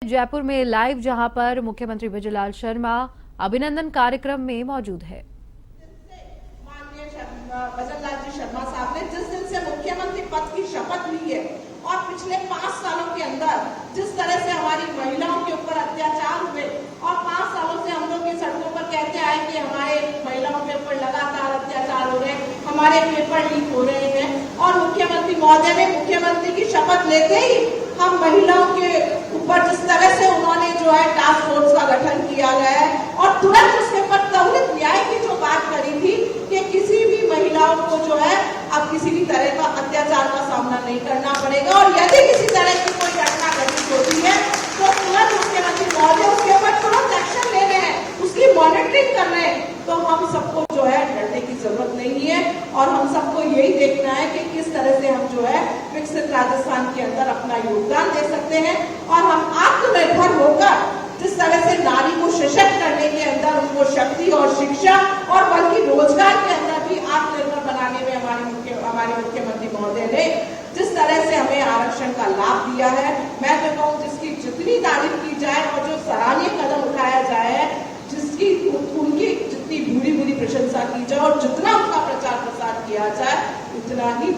जयपुर में लाइव, जहां पर मुख्यमंत्री भजनलाल शर्मा अभिनंदन कार्यक्रम में मौजूद है। माननीय भजनलाल जी शर्मा साहब ने जिस दिन से मुख्यमंत्री पद की शपथ ली है और पिछले 5 सालों के अंदर जिस तरह से हमारी महिलाओं के ऊपर अत्याचार हुए और 5 सालों से हम लोग की सड़कों पर कहते आए कि हमारे महिलाओं के ऊपर लगातार अत्याचार हो रहे हैं, हमारे पेपर लीक हो रहे हैं, और मुख्यमंत्री महोदय ने मुख्यमंत्री की शपथ लेते ही हम महिलाओं के ऊपर जिस तरह से उन्होंने जो है टास्क फोर्स का गठन किया गया है और तुरंत उसके ऊपर त्वरित न्याय की जो बात करी थी कि किसी भी महिलाओं को जो है अब किसी भी तरह का अत्याचार का सामना नहीं करना पड़ेगा, और यदि किसी तरह की कोई घटना घटित होती है तो तुरंत मुख्यमंत्री महोदय उसके ऊपर तुरंत एक्शन ले रहे हैं, उसकी मॉनिटरिंग कर रहे हैं। तो हम सबको जो है डरने की जरूरत नहीं है और हम सबको यही देखना है कि किस तरह से हम जो है विकसित राजस्थान के अंदर अपना योगदान दे सकते हैं और हम आत्मनिर्भर होकर जिस तरह से नारी को सशक्त करने के अंदर उनको शक्ति और शिक्षा और बल्कि रोजगार के अंदर भी आत्मनिर्भर बनाने में हमारे मुख्यमंत्री महोदय ने जिस तरह से हमें आरक्षण का लाभ दिया है, मैं तो कहूँ जिसकी जितनी तारीफ की जाए और जो सराहनीय कदम उठाया जाए, जिसकी उनकी जितनी बुरी प्रशंसा की जाए और जितना उनका प्रचार प्रसार किया जाए उतना ही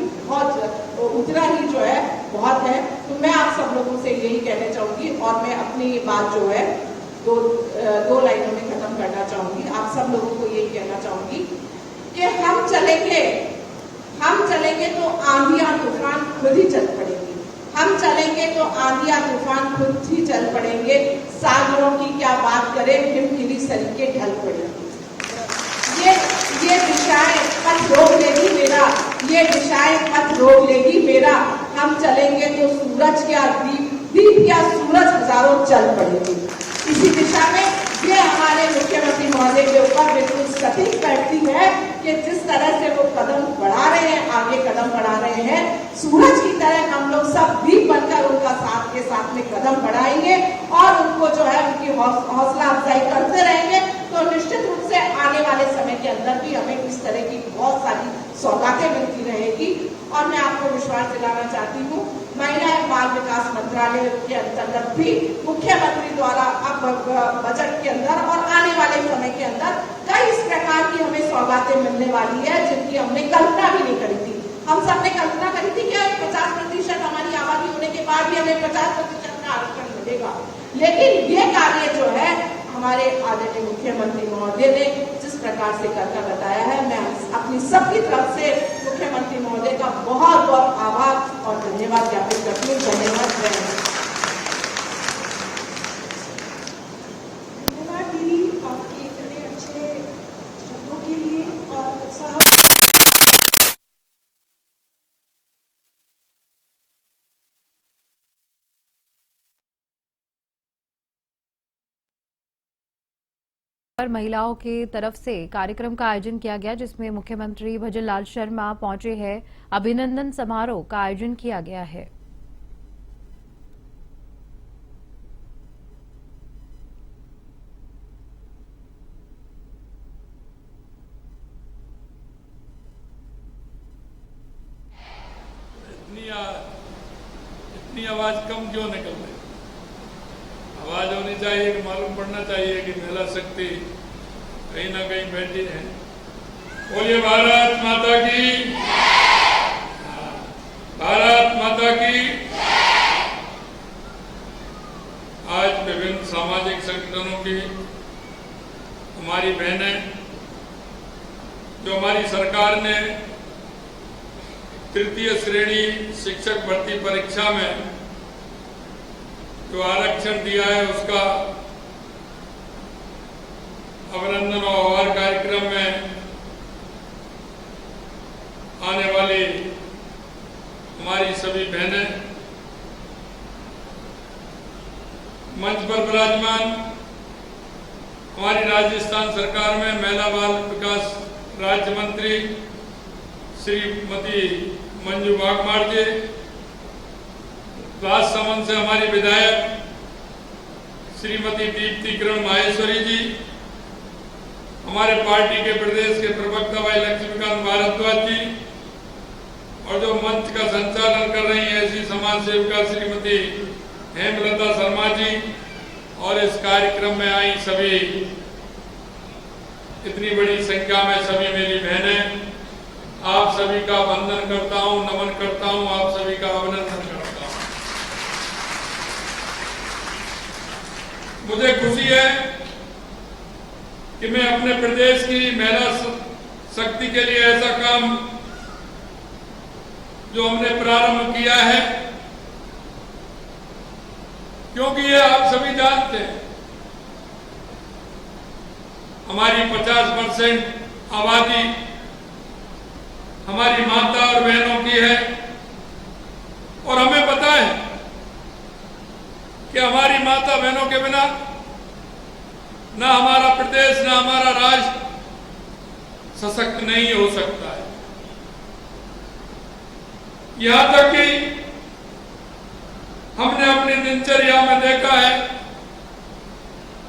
जो है बहुत है। तो मैं आप सब लोगों से यही कहना चाहूंगी और मैं अपनी बात जो है दो लाइनों में खत्म करना चाहूंगी। आप सब लोगों को यही कहना चाहूंगी कि हम चलेंगे तो आंधियां तूफान खुद ही चल पड़ेंगे, हम चलेंगे तो आंधियां तूफान खुद ही चल पड़ेंगे, सागरों की क्या बात करें, हिमखिरी सलीके ढल पड़ेंगे। ये दिशाएं पथ रोक लेगी मेरा, ये दिशाएं पथ रोक लेगी मेरा, हम चलेंगे तो सूरज क्या दीप क्या सूरज हजारों चल पड़ेंगे। इसी दिशा में ये हमारे मुख्यमंत्री महोदय के ऊपर बिल्कुल सटीक बैठती है कि जिस तरह से वो कदम बढ़ा रहे हैं, आगे कदम बढ़ा रहे हैं, सूरज की तरह हम लोग सब दीप बनकर उनका साथ के साथ में कदम बढ़ाएंगे और उनको जो है उनकी हौसला अफजाई करते रहेंगे। तो निश्चित रूप से आने वाले समय के अंदर भी हमें इस तरह की बहुत सारी सौगातें मिलती रहेगी। और मैं आपको विश्वास दिलाना चाहती हूँ, महिला एवं बाल विकास मंत्रालय के अंतर्गत भी मुख्यमंत्री द्वारा अब बजट के अंदर और आने वाले समय के अंदर कई इस प्रकार की हमें सौगातें मिलने वाली है जिनकी हमने कल्पना भी नहीं करी थी। हम सब ने कल्पना करी थी कि 50% हमारी आबादी होने के बाद भी हमें 50% का आरक्षण मिलेगा, लेकिन ये कार्य जो है हमारे आदरणीय मुख्यमंत्री महोदय ने जिस प्रकार से करके बताया है, मैं अपनी सबकी तरफ से मुख्यमंत्री महोदय का बहुत बहुत आभार और धन्यवाद ज्ञापित करती हूँ। धन्यवाद दीदी, आपके इतने अच्छे शब्दों के लिए और उत्साह। महिलाओं की तरफ से कार्यक्रम का आयोजन किया गया, जिसमें मुख्यमंत्री भजनलाल शर्मा पहुंचे हैं। अभिनंदन समारोह का आयोजन किया गया है। इतनी आवाज कम क्यों निकल रही? आवाज होनी चाहिए कि मालूम पड़ना चाहिए कि महिला शक्ति कहीं ना कहीं बैठी है। बोलिए भारत माता की, भारत माता की। आज विभिन्न सामाजिक संगठनों की हमारी बहनें, जो हमारी सरकार ने तृतीय श्रेणी शिक्षक भर्ती परीक्षा में जो आरक्षण दिया है उसका अभिनंदन और आभार कार्यक्रम में आने वाली हमारी सभी बहनें, मंच पर विराजमान हमारी राजस्थान सरकार में महिला बाल विकास राज्य मंत्री श्रीमती मंजू वाघमार जी, राजसमंद से हमारी विधायक श्रीमती दीप्ति किरण माहेश्वरी जी, हमारे पार्टी के प्रदेश के प्रवक्ता भाई लक्ष्मीकांत भारद्वाज जी, और जो मंच का संचालन कर रही है ऐसी समाज सेविका श्रीमती हेमलता शर्मा जी, और इस कार्यक्रम में आई सभी, इतनी बड़ी संख्या में सभी मेरी बहनें, आप सभी का वंदन करता हूं, नमन करता हूं, आप सभी का अभिनंदन करता हूं। मुझे खुशी है कि मैं अपने प्रदेश की महिला शक्ति के लिए ऐसा काम जो हमने प्रारंभ किया है, क्योंकि ये आप सभी जानते हैं हमारी 50% आबादी हमारी माता और बहनों की है, और हमें पता है कि हमारी माता बहनों के बिना ना हमारा प्रदेश ना हमारा राष्ट्र सशक्त नहीं हो सकता है। यहां तक कि हमने अपनी दिनचर्या में देखा है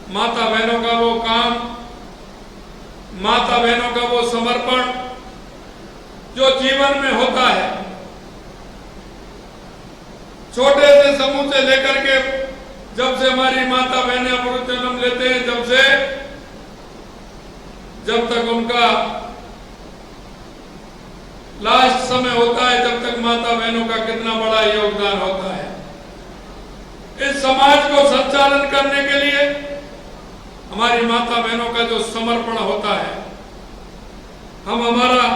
माता बहनों का वो काम, माता बहनों का वो समर्पण जो जीवन में होता है, छोटे से समूह से लेकर के जब से हमारी माता बहनें अमृत जन्म लेते हैं, जब तक उनका लास्ट समय होता है, जब तक माता बहनों का कितना बड़ा योगदान होता है। इस समाज को संचालन करने के लिए हमारी माता बहनों का जो समर्पण होता है, हम हमारा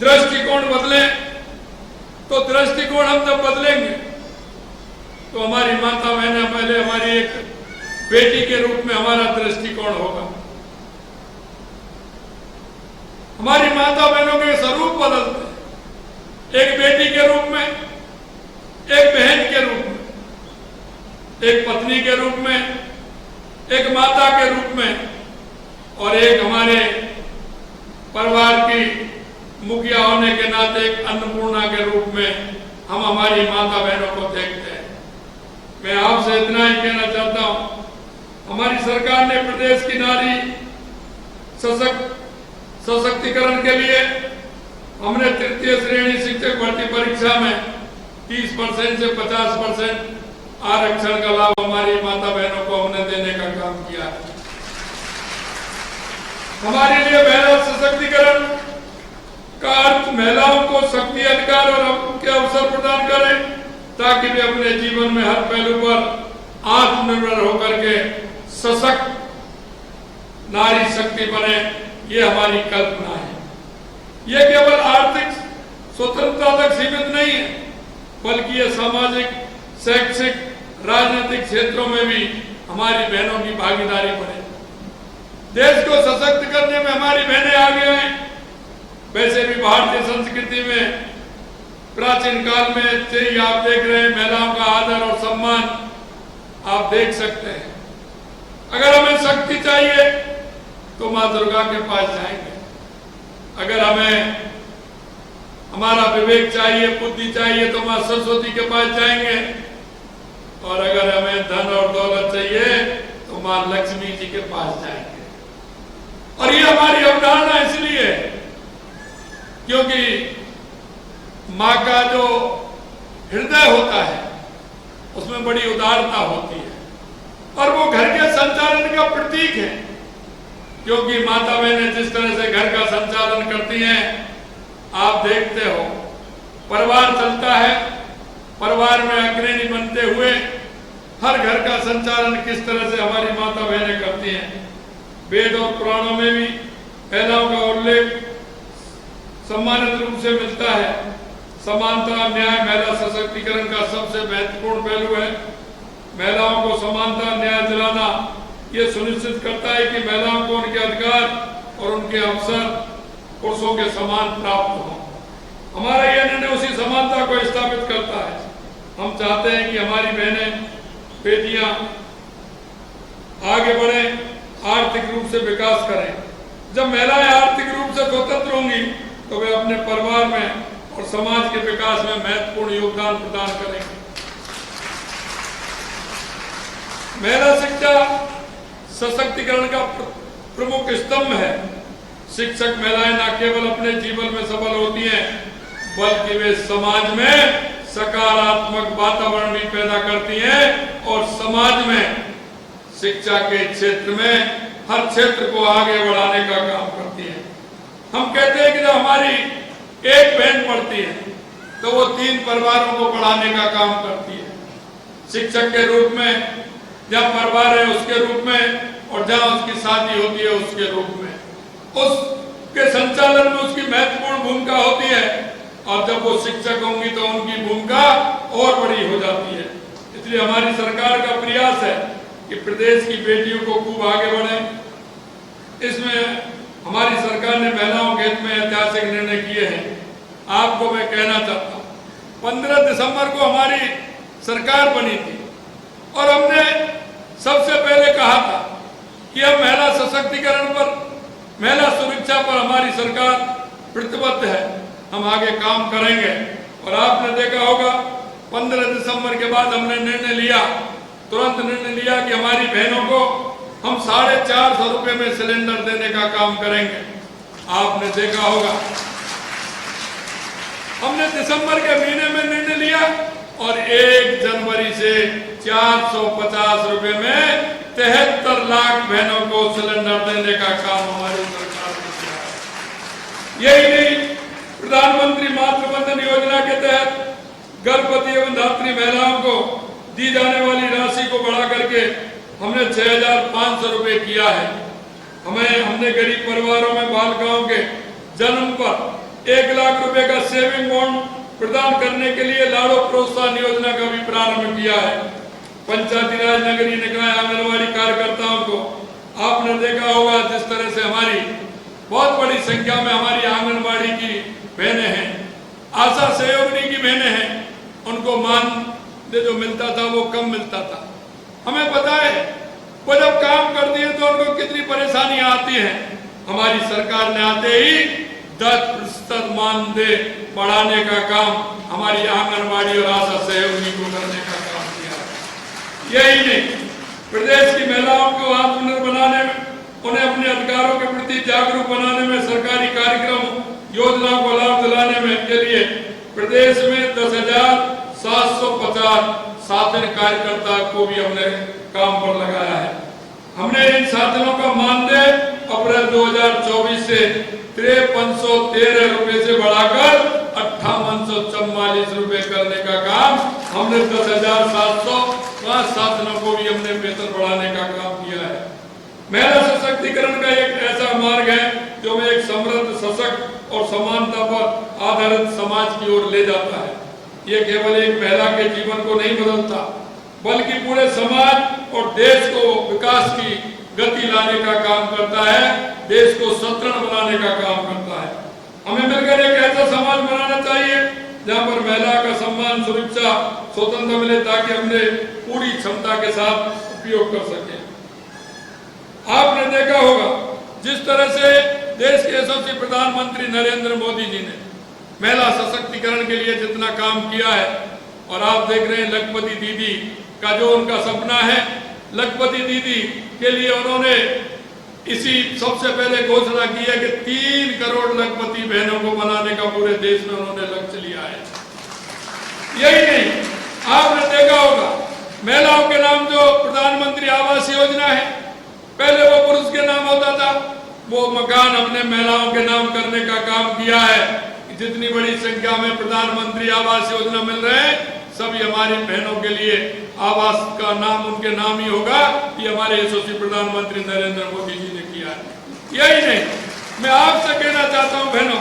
दृष्टिकोण बदले, तो दृष्टिकोण हम जब बदलेंगे तो हमारी माता बहनें पहले हमारी एक बेटी के रूप में हमारा दृष्टिकोण होगा। हमारी माता बहनों के स्वरूप बदलते, एक बेटी के रूप में, एक बहन के रूप में, एक पत्नी के रूप में, एक माता के रूप में, और एक हमारे परिवार की मुखिया होने के नाते एक अन्नपूर्णा के रूप में हम हमारी माता बहनों को देखते हैं। मैं आपसे इतना ही कहना चाहता हूं, हमारी सरकार ने प्रदेश की नारी सशक्तिकरण के लिए हमने तृतीय श्रेणी शिक्षक भर्ती परीक्षा में 30% से 50% आरक्षण का लाभ हमारी माता बहनों को हमने देने का काम किया है। हमारे लिए महिला सशक्तिकरण का अर्थ महिलाओं को शक्ति, अधिकार और के अवसर प्रदान करें, ताकि वे अपने जीवन में हर पहलू पर आत्मनिर्भर होकर के सशक्त नारी शक्ति बने। ये हमारी कल्पना है। ये केवल आर्थिक स्वतंत्रता तक सीमित नहीं है, बल्कि ये सामाजिक, शैक्षिक, राजनीतिक क्षेत्रों में भी हमारी बहनों की भागीदारी बढ़े। देश को सशक्त करने में हमारी बहनें आगे आए। वैसे भी भारतीय संस्कृति में प्राचीन काल में से ही आप देख रहे हैं महिलाओं का आदर और सम्मान आप देख सकते हैं। अगर हमें शक्ति चाहिए तो मां दुर्गा के पास जाएंगे, अगर हमें हमारा विवेक चाहिए, बुद्धि चाहिए तो मां सरस्वती के पास जाएंगे, और अगर हमें धन और दौलत चाहिए तो मां लक्ष्मी जी के पास जाएंगे। और ये हमारी अवधारणा इसलिए क्योंकि मां का जो हृदय होता है उसमें बड़ी उदारता होती है, और वो घर के संचालन का प्रतीक है। क्योंकि माता बहनें जिस तरह से घर का संचालन करती हैं, आप देखते हो परिवार चलता है, परिवार में अग्रणी बनते हुए हर घर का संचालन किस तरह से हमारी माता बहनें करती हैं। वेद और पुराणों में भी महिलाओं का उल्लेख सम्मानित रूप से मिलता है। समानता, न्याय महिला सशक्तिकरण का सबसे महत्वपूर्ण पहलू है। महिलाओं को समानता, न्याय दिलाना ये सुनिश्चित करता है कि महिलाओं को उनके अधिकार और उनके अवसर पुरुषों के समान प्राप्त हो। हमारा यह निर्णय उसी समानता को स्थापित करता है। हम चाहते हैं कि हमारी बहनें, बेटियां आगे बढ़ें, आर्थिक रूप से विकास करें। जब महिलाएं आर्थिक रूप से स्वतंत्र होंगी तो वे अपने परिवार में और समाज के विकास में महत्वपूर्ण योगदान प्रदान करेंगे। महिला शिक्षा सशक्तिकरण का प्रमुख स्तंभ है। शिक्षक महिलाएं न केवल अपने जीवन में सफल होती हैं, बल्कि वे समाज में सकारात्मक वातावरण भी पैदा करती हैं और समाज में शिक्षा के क्षेत्र में हर क्षेत्र को आगे बढ़ाने का काम करती है। हम कहते हैं कि जब हमारी एक बहन पढ़ती है तो वो 3 परिवारों को पढ़ाने का काम करती है। शिक्षक के रूप में, जहाँ परिवार है उसके रूप में, और जहाँ उसकी शादी होती है उसके रूप में, उसके संचालन में उसकी महत्वपूर्ण भूमिका होती है। और जब वो शिक्षक होंगी तो उनकी भूमिका और बड़ी हो जाती है। इसलिए हमारी सरकार का प्रयास है कि प्रदेश की बेटियों को खूब आगे बढ़े। इसमें हमारी सरकार ने महिलाओं के हित में ऐतिहासिक निर्णय किए हैं। आपको मैं कहना चाहता हूँ, 15 दिसंबर को हमारी सरकार बनी थी और हमने सबसे पहले कहा था कि हम महिला सशक्तिकरण पर, महिला सुरक्षा पर हमारी सरकार प्रतिबद्ध है, हम आगे काम करेंगे। और आपने देखा होगा 15 दिसंबर के बाद हमने निर्णय लिया, तुरंत निर्णय लिया कि हमारी बहनों को हम 450 रुपए में सिलेंडर देने का काम करेंगे। आपने देखा होगा हमने दिसंबर के महीने में निर्णय लिया और 1 जनवरी से 450 रुपए में 73 लाख बहनों को सिलेंडर देने का काम हमारी सरकार ने किया। यही नहीं, प्रधानमंत्री मातृ वंदन योजना के तहत गर्भवती एवं धात्री महिलाओं को दी जाने वाली राशि को बढ़ा करके हमने 6,500 रुपए किया है। हमने गरीब परिवारों में बालिकाओं के जन्म पर 1 लाख रुपए का सेविंग बॉन्ड प्रदान करने के लिए लाड़ो प्रोत्साहन योजना का भी प्रारंभ किया है। पंचायती राज, नगरीय निकाय, आंगनबाड़ी कार्यकर्ताओं को आपने देखा होगा जिस तरह से हमारी बहुत बड़ी संख्या में हमारी आंगनबाड़ी की बहनें हैं, आशा सहयोगिनी की बहनें हैं, उनको मानदेय जो मिलता था वो कम मिलता था। हमें पता है वो जब काम करती है तो उनको कितनी परेशानियां आती हैं। हमारी सरकार ने आते ही 10% मानदेय बढ़ाने का काम हमारी आंगनबाड़ी और आशा सहयोगी को करने का काम किया है। यही नहीं, प्रदेश की महिलाओं को आत्मनिर्भर बनाने में, उन्हें अपने अधिकारों के प्रति जागरूक बनाने में, सरकारी कार्यक्रम योजनाओं को लाभ दिलाने में के लिए प्रदेश में 10,750 साथन कार्यकर्ता को भी हमने काम पर लगाया है। हमने इन साधनों का मानदेय अप्रैल 2024 से 5313 रुपए से बढ़ाकर 5844 रुपए करने का काम हमने 10,705 साधनों को भी हमने वेतन बढ़ाने का काम किया है। महिला सशक्तिकरण का एक ऐसा मार्ग है जो हमें एक समृद्ध, सशक्त और समानता पर आधारित समाज की ओर ले जाता है। ये केवल एक महिला के जीवन को नहीं बदलता, बल्कि पूरे समाज और देश को विकास की गति लाने का काम करता है, देश को सदृढ़ बनाने का काम करता है। हमें मिलकर एक ऐसा समाज बनाना चाहिए जहां पर महिला का सम्मान, सुरक्षा, स्वतंत्रता मिले, ताकि हमने पूरी क्षमता के साथ उपयोग कर सके। आपने देखा होगा जिस तरह से देश के यशस्वी प्रधानमंत्री नरेंद्र मोदी जी ने महिला सशक्तिकरण के लिए जितना काम किया है, और आप देख रहे हैं लखपति दीदी का जो उनका सपना है, लखपति दीदी के लिए उन्होंने इसी सबसे पहले घोषणा की है कि 3 करोड़ लखपति बहनों को बनाने का पूरे देश में उन्होंने लक्ष्य लिया है। यही नहीं, आपने देखा होगा महिलाओं के नाम जो प्रधानमंत्री आवास योजना है, पहले वो पुरुष के नाम होता था, वो मकान हमने महिलाओं के नाम करने का काम किया है। जितनी बड़ी संख्या में प्रधानमंत्री आवास योजना मिल रहे हैं, सभी हमारी बहनों के लिए आवास का नाम उनके नाम ही होगा। ये हमारे यशस्वी प्रधानमंत्री नरेंद्र मोदी जी ने किया है। यही नहीं, मैं आपसे कहना चाहता हूं बहनों,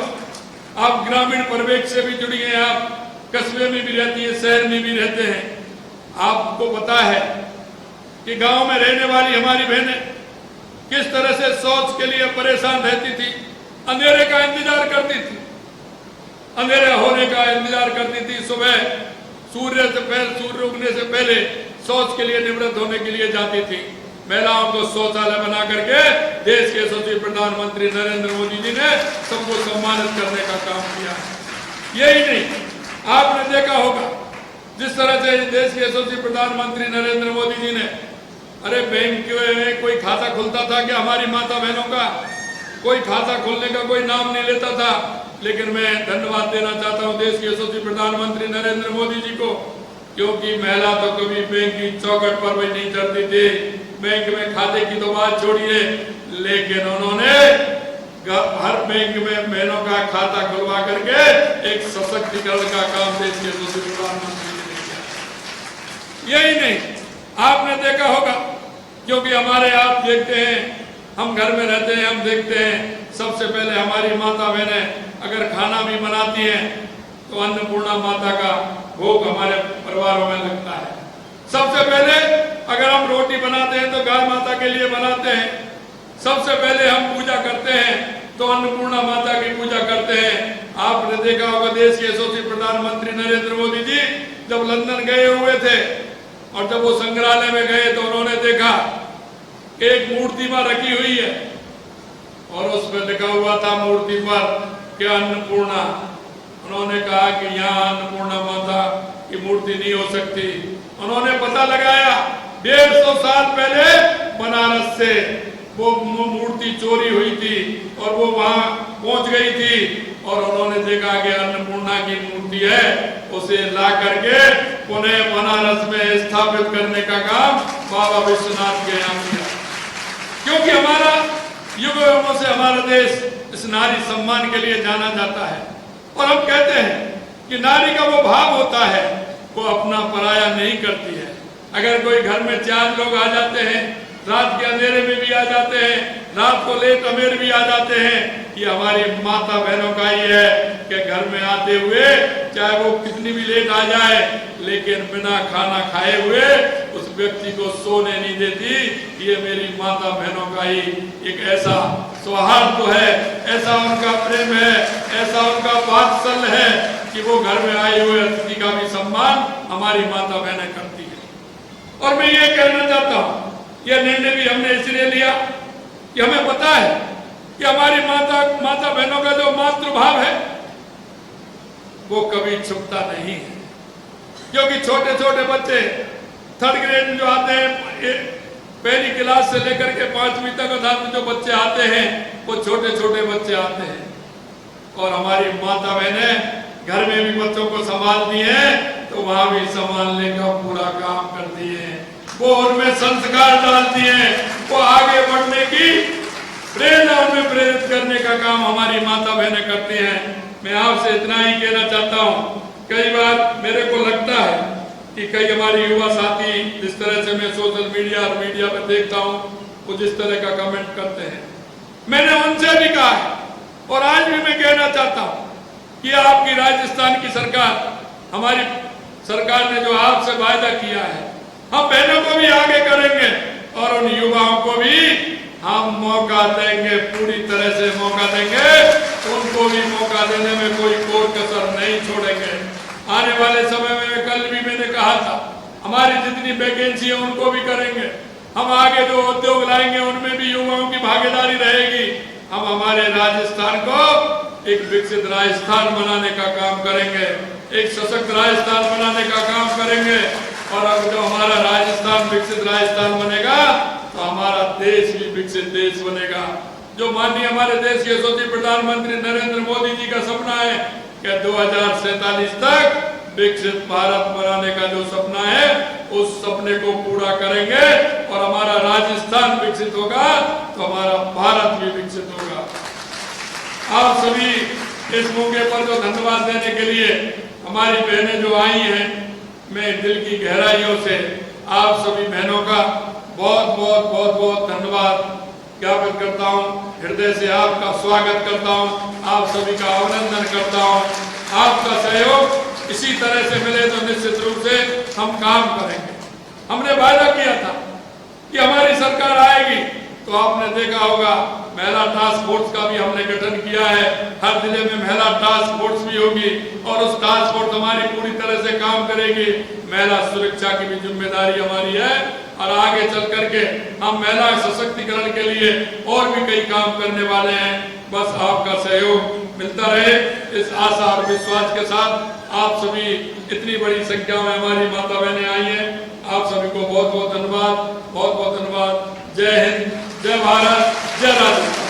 आप ग्रामीण परिवेश से भी जुड़ी हैं, आप कस्बे में भी रहती है, शहर में भी रहते हैं। आपको पता है कि गांव में रहने वाली हमारी बहनें किस तरह से शौच के लिए परेशान रहती थी, अंधेरे का इंतजार करती थी, अंधेरा होने का इंतजार करती थी। सुबह सूर्य उगने से पहले शौच के लिए निवृत्त होने के लिए जाती थी। महिलाओं को शौचालय बना करके देश के यशस्वी प्रधानमंत्री नरेंद्र मोदी जी ने सबको सम्मानित करने का काम किया। यही नहीं, आपने देखा होगा जिस तरह से देश के यशस्वी प्रधानमंत्री नरेंद्र मोदी जी ने, अरे बैंक में कोई खाता खुलता था क्या हमारी माता बहनों का? कोई खाता खोलने का कोई नाम नहीं लेता था। लेकिन मैं धन्यवाद देना चाहता हूं देश के यशस्वी प्रधानमंत्री नरेंद्र मोदी जी को, क्योंकि महिला तो कभी बैंक की चौखट पर भी नहीं चढ़ती थी, बैंक में खाते की तो बात छोड़िए, लेकिन उन्होंने हर बैंक में बहनों का खाता खुलवा करके एक सशक्तिकरण का काम देश के प्रधानमंत्री ने किया। यही नहीं, आपने देखा होगा, क्योंकि हमारे आप देखते हैं, हम घर में रहते हैं, हम देखते हैं, सबसे पहले हमारी माता बहनें अगर खाना भी बनाती हैं तो अन्नपूर्णा माता का भोग हमारे परिवारों में लगता है। सबसे पहले अगर हम रोटी बनाते हैं तो गाय माता के लिए बनाते हैं। सबसे पहले हम पूजा करते हैं तो अन्नपूर्णा माता की पूजा करते हैं। आपने देखा होगा, देश के यशस्वी प्रधानमंत्री नरेंद्र मोदी जी जब लंदन गए हुए थे और जब वो संग्रहालय में गए तो उन्होंने देखा एक मूर्ति वहां रखी हुई है और उसमें लिखा हुआ था मूर्ति पर कि अन्नपूर्णा। उन्होंने कहा कि यहाँ अन्नपूर्णा माता की मूर्ति नहीं हो सकती। उन्होंने पता लगाया, 150 साल पहले बनारस से वो मूर्ति चोरी हुई थी और वो वहां पहुंच गई थी और उन्होंने देखा कि अन्नपूर्णा की मूर्ति है, उसे ला करके पुनः बनारस में स्थापित करने का काम बाबा विश्वनाथ के यहाँ किया। क्योंकि हमारा युगों से हमारा देश इस नारी सम्मान के लिए जाना जाता है और हम कहते हैं कि नारी का वो भाव होता है, वो अपना पराया नहीं करती है। अगर कोई घर में 4 लोग आ जाते हैं, रात के अंधेरे में भी आ जाते हैं, रात को लेट अमेर भी आ जाते हैं, ये हमारी माता बहनों का ही है कि घर में आते हुए चाहे वो कितनी भी लेट आ जाए, लेकिन बिना खाना खाए हुए उस व्यक्ति को सोने नहीं देती। ये मेरी माता बहनों का ही एक ऐसा सौहार्द तो है, ऐसा उनका प्रेम है, ऐसा उनका वात्सल्य है कि वो घर में आए हुए अतिथि का भी सम्मान हमारी माता बहनें करती है। और मैं ये कहना चाहता हूँ, यह निर्णय भी हमने इसलिए लिया कि हमें पता है कि हमारी माता बहनों का जो मातृभाव है वो कभी छुपता नहीं है। क्योंकि छोटे छोटे बच्चे 3rd ग्रेड में जो आते हैं, पहली क्लास से लेकर के 5वीं तक जो बच्चे आते हैं वो छोटे छोटे बच्चे आते हैं और हमारी माता बहनें घर में भी बच्चों को संभालती हैं तो वहां भी संभालने का पूरा काम करती हैं। वो उनमें संस्कार डालती हैं, वो आगे बढ़ने की प्रेरणा उनमें प्रेरित करने का काम हमारी माता बहनें करती हैं। मैं आपसे इतना ही कहना चाहता हूँ, कई बार मेरे को लगता है कि कई हमारे युवा साथी जिस तरह से मैं सोशल मीडिया और मीडिया पर देखता हूँ वो जिस तरह का कमेंट करते हैं, मैंने उनसे भी कहा है और आज भी मैं कहना चाहता हूँ कि आपकी राजस्थान की सरकार, हमारी सरकार ने जो आपसे वायदा किया है, हम बहनों को भी आगे करेंगे और उन युवाओं को भी हम मौका देंगे, पूरी तरह से मौका देंगे, उनको भी मौका देने में कोई कसर नहीं छोड़ेंगे। आने वाले समय में कल भी मैंने कहा था, हमारी जितनी वैकेंसी है उनको भी करेंगे। हम आगे जो उद्योग लाएंगे उनमें भी युवाओं की भागीदारी रहेगी। हम हमारे राजस्थान को एक विकसित राजस्थान बनाने का काम करेंगे, एक सशक्त राजस्थान बनाने का काम करेंगे और अब जो हमारा राजस्थान विकसित राजस्थान बनेगा तो हमारा देश भी विकसित देश बनेगा। जो माननीय हमारे देश के यशस्वी प्रधानमंत्री नरेंद्र मोदी जी का सपना है कि 2047 तक विकसित भारत बनाने का जो सपना है उस सपने को पूरा करेंगे और हमारा राजस्थान विकसित होगा तो हमारा भारत भी विकसित होगा। आप सभी इस मौके पर जो धन्यवाद देने के लिए हमारी बहनें जो आई हैं, मैं दिल की गहराइयों से आप सभी बहनों का बहुत बहुत बहुत बहुत धन्यवाद ज्ञापित करता हूँ। हृदय से आपका स्वागत करता हूँ, आप सभी का अभिनंदन करता हूँ। आपका सहयोग इसी तरह से मिले तो निश्चित रूप से हम काम करेंगे। हमने वादा किया था कि हमारी सरकार आएगी तो आपने देखा होगा महिला टास्क फोर्स का भी हमने गठन किया है। हर जिले में महिला टास्क फोर्स भी होगी और उस टास्क फोर्स हमारी पूरी तरह से काम करेगी। महिला सुरक्षा की भी जिम्मेदारी हमारी है और आगे चल करके हम महिला सशक्तिकरण के लिए और भी कई काम करने वाले हैं। बस आपका सहयोग मिलता रहे, इस आशा और विश्वास के साथ आप सभी इतनी बड़ी संख्या में हमारी माता बहनें आई हैं, आप सभी को बहुत बहुत धन्यवाद, बहुत बहुत धन्यवाद। जय हिंद, जय भारत, जय राजस्थान।